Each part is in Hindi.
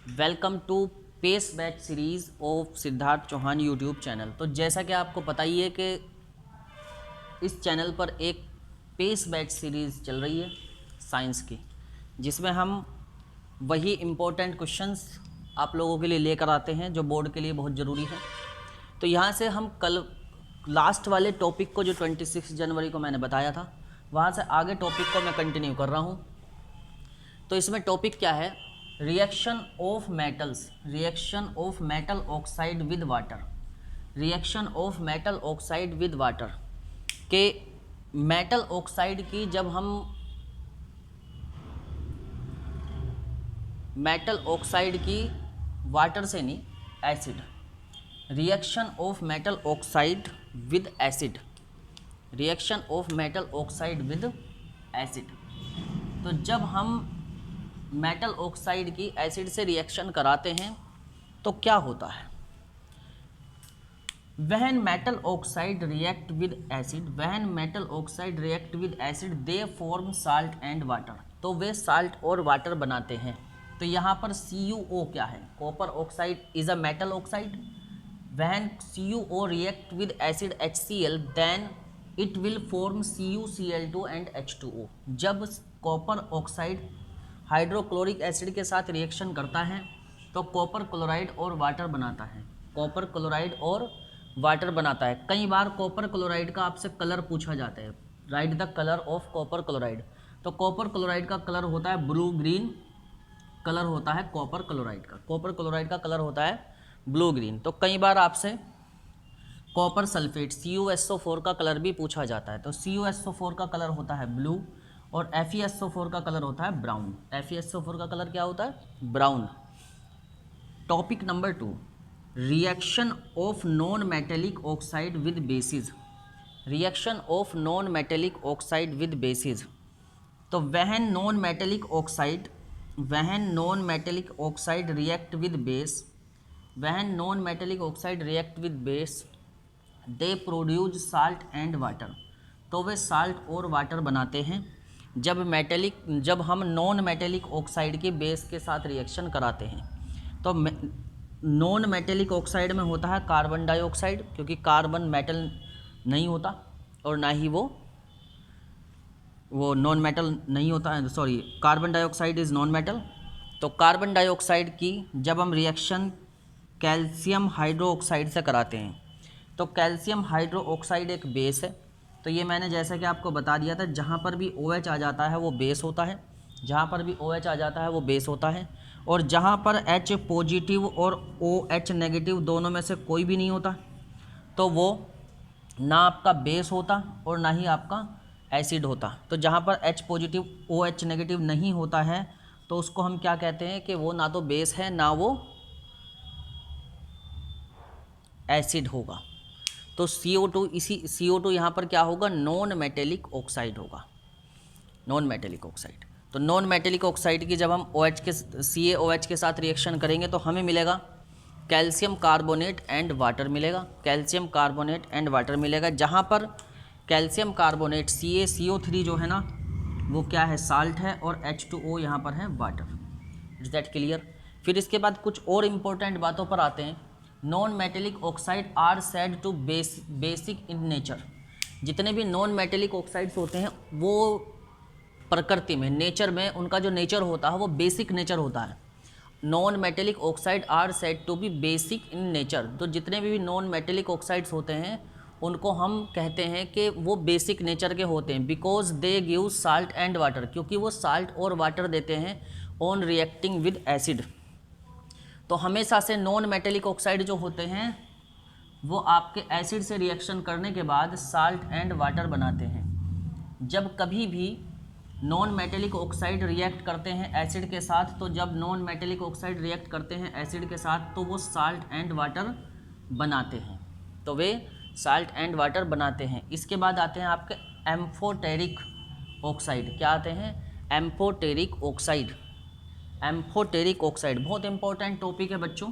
Welcome to pace batch series of Siddharth Chauhan YouTube channel. तो जैसा कि आपको पता ही है कि इस चैनल पर एक पेस बैच सीरीज़ चल रही है साइंस की, जिसमें हम वही इम्पोर्टेंट क्वेश्चंस आप लोगों के लिए लेकर आते हैं जो बोर्ड के लिए बहुत ज़रूरी है। तो यहाँ से हम कल लास्ट वाले टॉपिक को, जो 26 जनवरी को मैंने बताया था, वहाँ से आगे टॉपिक को मैं कंटिन्यू कर रहा हूँ। तो इसमें टॉपिक क्या है? Reaction of metals, reaction of metal oxide with water, reaction of metal oxide with water के मेटल ऑक्साइड की जब हम मेटल ऑक्साइड की वाटर से नहीं, acid, reaction of metal oxide with acid, reaction of metal oxide with acid. तो जब हम मेटल ऑक्साइड की एसिड से रिएक्शन कराते हैं तो क्या होता है? When metal oxide react with acid, when metal oxide react with acid they form salt and water. तो वे साल्ट और वाटर बनाते हैं। तो यहाँ पर CuO क्या है? Copper oxide is a metal oxide. When CuO react with acid HCl then it will form CuCl2 and H2O। जब कॉपर ऑक्साइड हाइड्रोक्लोरिक एसिड के साथ रिएक्शन करता है तो कॉपर क्लोराइड और वाटर बनाता है, कॉपर क्लोराइड और वाटर बनाता है। कई बार कॉपर क्लोराइड का आपसे कलर पूछा जाता है, right the colour of copper chloride. तो कॉपर क्लोराइड का कलर होता है ब्लू ग्रीन, कलर होता है कॉपर क्लोराइड का, कॉपर क्लोराइड का कलर होता है ब्लू ग्रीन। तो कई बार आपसे कॉपर सल्फेट CuSO4 का कलर भी पूछा जाता है। तो CuSO4 का कलर होता है ब्लू और FeSO4 का कलर होता है ब्राउन। FeSO4 का कलर क्या होता है? Brown. Topic number 2, reaction of non metallic oxide with bases, reaction of non metallic oxide with bases. तो when non metallic oxide, when non metallic oxide react with base, when non metallic oxide react with base they produce salt and water. तो वे साल्ट और वाटर बनाते हैं जब हम नॉन मेटेलिक ऑक्साइड के बेस के साथ रिएक्शन कराते हैं। तो नॉन मेटेलिक ऑक्साइड में होता है कार्बन डाइऑक्साइड, क्योंकि कार्बन मेटल नहीं होता और ना ही वो नॉन मेटल नहीं होता है, sorry, carbon dioxide is non metal. तो कार्बन डाइऑक्साइड की जब हम रिएक्शन कैल्शियम हाइड्रो ऑक्साइड से कराते हैं तो कैल्शियम हाइड्रो ऑक्साइड एक बेस है। तो ये मैंने जैसा कि आपको बता दिया था, जहाँ पर भी OH आ जाता है वो बेस होता है, जहाँ पर भी OH आ जाता है वो बेस होता है। और जहाँ पर H पॉजिटिव और OH नेगेटिव दोनों में से कोई भी नहीं होता तो वो ना आपका बेस होता और ना ही आपका एसिड होता। तो जहाँ पर H पॉजिटिव OH नेगेटिव नहीं होता है तो उसको हम क्या कहते हैं कि वो ना तो बेस है ना वो एसिड होगा। तो CO2 यहाँ पर क्या होगा? नॉन मेटेलिक ऑक्साइड होगा, नॉन मेटेलिक ऑक्साइड। तो नॉन मेटेलिक ऑक्साइड की जब हम CaOH के साथ रिएक्शन करेंगे तो हमें मिलेगा कैल्शियम कार्बोनेट एंड वाटर मिलेगा, कैल्शियम कार्बोनेट एंड वाटर मिलेगा। जहाँ पर कैल्शियम कार्बोनेट CaCO3 जो है ना वो क्या है? साल्ट है, और H2O यहाँ पर है वाटर। Is that clear? फिर इसके बाद कुछ और इम्पोर्टेंट बातों पर आते हैं। Non metallic oxide are said to basic in nature. जितने भी नॉन मेटेलिक ऑक्साइड्स होते हैं वो प्रकृति में, नेचर में, उनका जो नेचर होता है वो बेसिक नेचर होता है। Non metallic oxide are said to be basic in nature. तो जितने भी नॉन मेटेलिक ऑक्साइड्स होते हैं उनको हम कहते हैं कि वो बेसिक नेचर के होते हैं, because they give salt and water, क्योंकि वो साल्ट और वाटर देते हैं ऑन रिएक्टिंग विद एसिड। तो हमेशा से नॉन मेटेलिक ऑक्साइड जो होते हैं वो आपके एसिड से रिएक्शन करने के बाद साल्ट एंड वाटर बनाते हैं। जब कभी भी नॉन मेटेलिक ऑक्साइड रिएक्ट करते हैं एसिड के साथ, तो जब नॉन मेटेलिक ऑक्साइड रिएक्ट करते हैं एसिड के साथ तो वो साल्ट एंड वाटर बनाते हैं, तो वे साल्ट एंड वाटर बनाते हैं। इसके बाद आते हैं आपके एम्फोटेरिक ऑक्साइड। क्या आते हैं? Amphoteric oxide. एम्फोटेरिक ऑक्साइड बहुत इंपॉर्टेंट टॉपिक है बच्चों,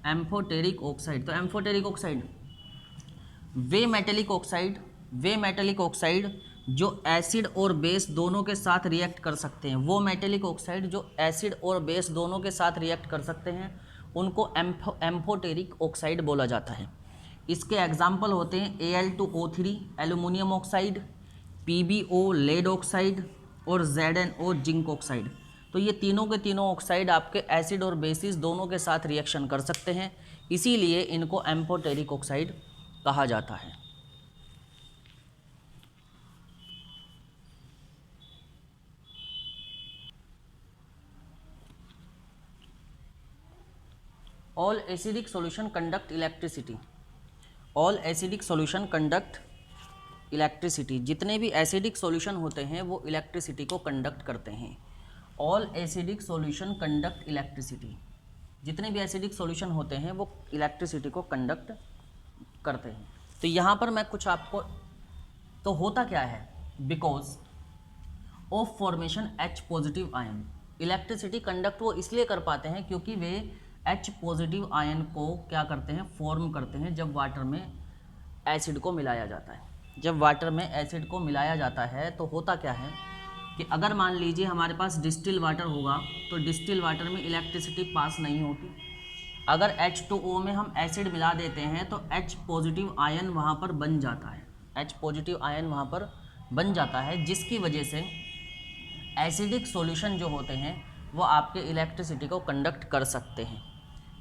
एम्फोटेरिक ऑक्साइड। तो एम्फोटेरिक ऑक्साइड वे मेटेलिक ऑक्साइड जो एसिड और बेस दोनों के साथ रिएक्ट कर सकते हैं, वो मेटेलिक ऑक्साइड जो एसिड और बेस दोनों के साथ रिएक्ट कर सकते हैं, उनको एम्फोटेरिक ऑक्साइड बोला जाता है। इसके एग्जाम्पल होते हैं Al2O3 aluminium oxide, PbO lead oxide और ZnO जिंक ऑक्साइड। तो ये तीनों के तीनों ऑक्साइड आपके एसिड और बेसिस दोनों के साथ रिएक्शन कर सकते हैं, इसीलिए इनको एम्फोटेरिक ऑक्साइड कहा जाता है। All acidic solution conduct electricity. All acidic solution conduct electricity. जितने भी एसिडिक सॉल्यूशन होते हैं वो इलेक्ट्रिसिटी को कंडक्ट करते हैं। All acidic solution conduct electricity. जितने भी एसिडिक सॉल्यूशन होते हैं वो इलेक्ट्रिसिटी को कंडक्ट करते हैं। तो यहाँ पर मैं कुछ आपको, तो होता क्या है, because of formation H positive ion. Electricity conduct वो इसलिए कर पाते हैं क्योंकि वे H पॉजिटिव आयन को क्या करते हैं, फॉर्म करते हैं जब वाटर में एसिड को मिलाया जाता है। जब वाटर में एसिड को मिलाया जाता है तो होता क्या है कि अगर मान लीजिए हमारे पास डिस्टिल वाटर होगा तो डिस्टिल वाटर में इलेक्ट्रिसिटी पास नहीं होती। अगर H2O में हम एसिड मिला देते हैं तो H पॉजिटिव आयन वहाँ पर बन जाता है, H पॉजिटिव आयन वहाँ पर बन जाता है, जिसकी वजह से एसिडिक सॉल्यूशन जो होते हैं वो आपके इलेक्ट्रिसिटी को कंडक्ट कर सकते हैं।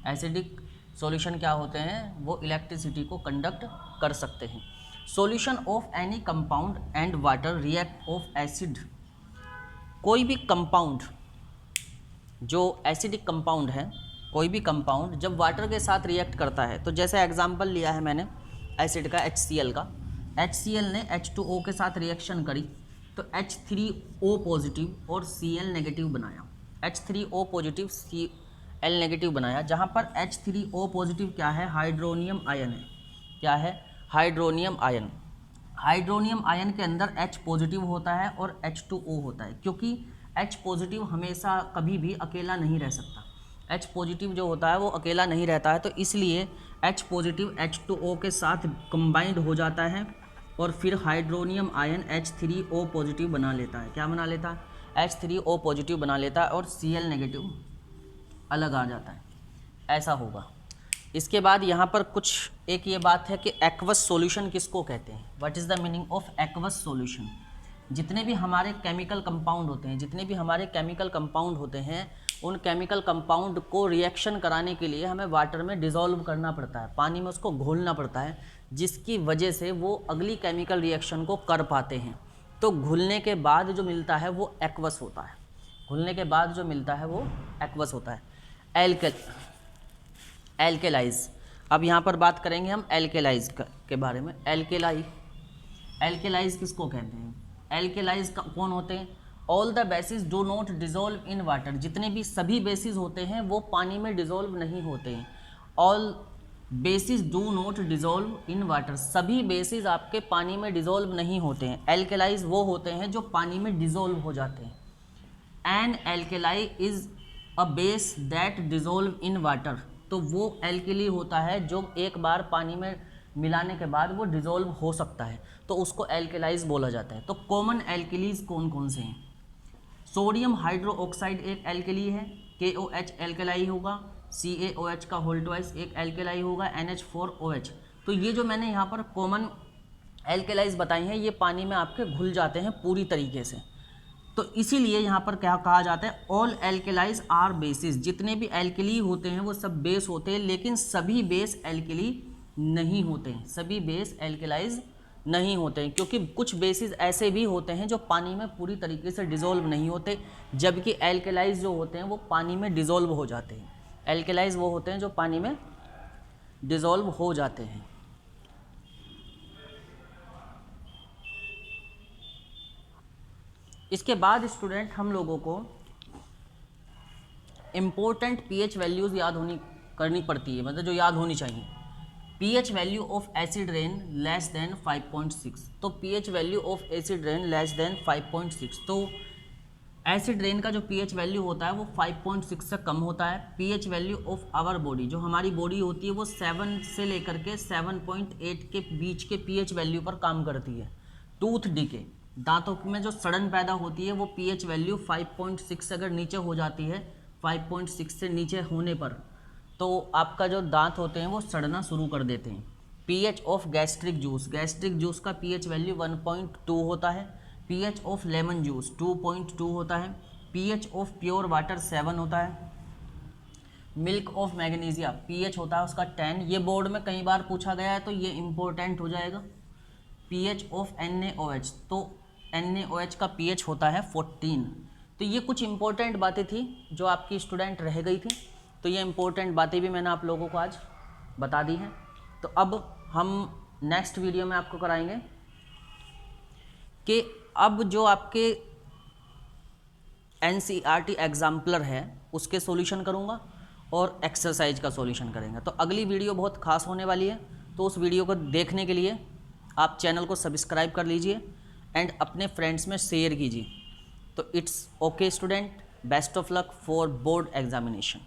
एसिडिक सॉल्यूशन क्या होते हैं, वो इलेक्ट्रिसिटी को कंडक्ट कर सकते हैं। Solution of any compound and water react of acid. कोई भी कंपाउंड जो एसिडिक कंपाउंड है, कोई भी कंपाउंड जब वाटर के साथ रिएक्ट करता है, तो जैसे एग्जांपल लिया है मैंने एसिड का, HCl का। HCl ने H2O के साथ रिएक्शन करी तो H3O पॉजिटिव और Cl नेगेटिव बनाया। H3O पॉजिटिव Cl नेगेटिव बनाया, जहाँ पर H3O पॉजिटिव क्या है, हाइड्रोनियम आयन है। क्या है, हाइड्रोनियम आयन। हाइड्रोनियम आयन के अंदर H पॉजिटिव होता है और H2O होता है, क्योंकि H पॉजिटिव हमेशा कभी भी अकेला नहीं रह सकता। H पॉजिटिव जो होता है वो अकेला नहीं रहता है, तो इसलिए H पॉजिटिव H2O के साथ कंबाइंड हो जाता है और फिर हाइड्रोनियम आयन H3O पॉजिटिव बना लेता है। क्या बना लेता है, H3O पॉजिटिव बना लेता है और Cl नेगेटिव अलग आ जाता है, ऐसा होगा। इसके बाद यहाँ पर कुछ एक ये बात है कि एक्वस सॉल्यूशन किसको कहते हैं, what is the meaning of aqueous solution. जितने भी हमारे केमिकल कंपाउंड होते हैं, जितने भी हमारे केमिकल कंपाउंड होते हैं, उन केमिकल कंपाउंड को रिएक्शन कराने के लिए हमें वाटर में डिज़ोल्व करना पड़ता है, पानी में उसको घोलना पड़ता है, जिसकी वजह से वो अगली केमिकल रिएक्शन को कर पाते हैं। तो घुलने के बाद जो मिलता है वो एक्वस होता है। घुलने के बाद जो मिलता है वो एक्वस होता है। एल्केलाइज। अब यहाँ पर बात करेंगे हम एल्केलाइज के बारे में। एल्केलाइज किसको कहते हैं, एल्केलाइज कौन होते हैं, all the basis do not dissolve in water. जितने भी सभी बेसिस होते हैं वो पानी में डिज़ोल्व नहीं होते हैं। All basis do not dissolve in water. सभी बेसिस आपके पानी में डिज़ोल्व नहीं होते हैं। एल्केलाइज वो होते हैं जो पानी में डिज़ोल्व हो जाते हैं। An alkali is a base that dissolve in water. तो वो एल्केली होता है जो एक बार पानी में मिलाने के बाद वो डिज़ोल्व हो सकता है, तो उसको एल्केलाइज बोला जाता है। तो कॉमन एल्केलीज कौन कौन से हैं, सोडियम हाइड्रोक्साइड एक एल्केली है, KOH एल्केलाई होगा, CaOH का होल ट्वाइस एक एल्केलाई होगा, NH4OH। तो ये जो मैंने यहाँ पर कॉमन एल्केलाइज बताई हैं ये पानी में आपके घुल जाते हैं पूरी तरीके से। तो इसीलिए यहाँ पर क्या कहा जाता है, ऑल एल्केलाइज आर बेसिस। जितने भी एल्केली होते हैं वो सब बेस होते हैं, लेकिन सभी बेस एल्केली नहीं होते हैं, सभी बेस एल्केलाइज नहीं होते हैं, क्योंकि कुछ बेसिस ऐसे भी होते हैं जो पानी में पूरी तरीके से डिज़ोल्व नहीं होते, जबकि एल्केलाइज जो होते हैं वो पानी में डिज़ोल्व हो जाते हैं। एल्केलाइज वो होते हैं जो पानी में डिज़ोल्व हो जाते हैं। इसके बाद स्टूडेंट हम लोगों को इम्पोर्टेंट pH वैल्यूज़ करनी पड़ती है, मतलब जो याद होनी चाहिए। pH value of acid rain less than 5.6। तो pH value of acid rain less than 5.6। तो एसिड रेन का जो pH वैल्यू होता है वो 5.6 से कम होता है। pH value of our body, जो हमारी बॉडी होती है वो 7 से लेकर के 7.8 के बीच के pH वैल्यू पर काम करती है। टूथ डीके, दांतों में जो सड़न पैदा होती है वो पीएच वैल्यू 5.6 से अगर नीचे हो जाती है, 5.6 से नीचे होने पर तो आपका जो दांत होते हैं वो सड़ना शुरू कर देते हैं। पीएच ऑफ गैस्ट्रिक जूस का पीएच वैल्यू 1.2 होता है। पीएच ऑफ लेमन जूस 2.2 होता है। पीएच ऑफ प्योर वाटर 7 होता है। मिल्क ऑफ मैग्नीशिया पीएच होता है उसका 10। ये बोर्ड में कई बार पूछा गया है तो ये इम्पोर्टेंट हो जाएगा। पीएच ऑफ NaOH, तो NaOH का पीएच होता है 14। तो ये कुछ इंपॉर्टेंट बातें थी जो आपकी स्टूडेंट रह गई थी, तो ये इंपॉर्टेंट बातें भी मैंने आप लोगों को आज बता दी हैं। तो अब हम नेक्स्ट वीडियो में आपको कराएंगे कि अब जो आपके NCERT एग्जाम्पलर है उसके सॉल्यूशन करूँगा और एक्सरसाइज का सॉल्यूशन करेंगे। तो अगली वीडियो बहुत खास होने वाली है, तो उस वीडियो को देखने के लिए आप चैनल को सब्सक्राइब कर लीजिए एंड अपने फ्रेंड्स में शेयर कीजिए। तो it's okay student, best of luck for board examination.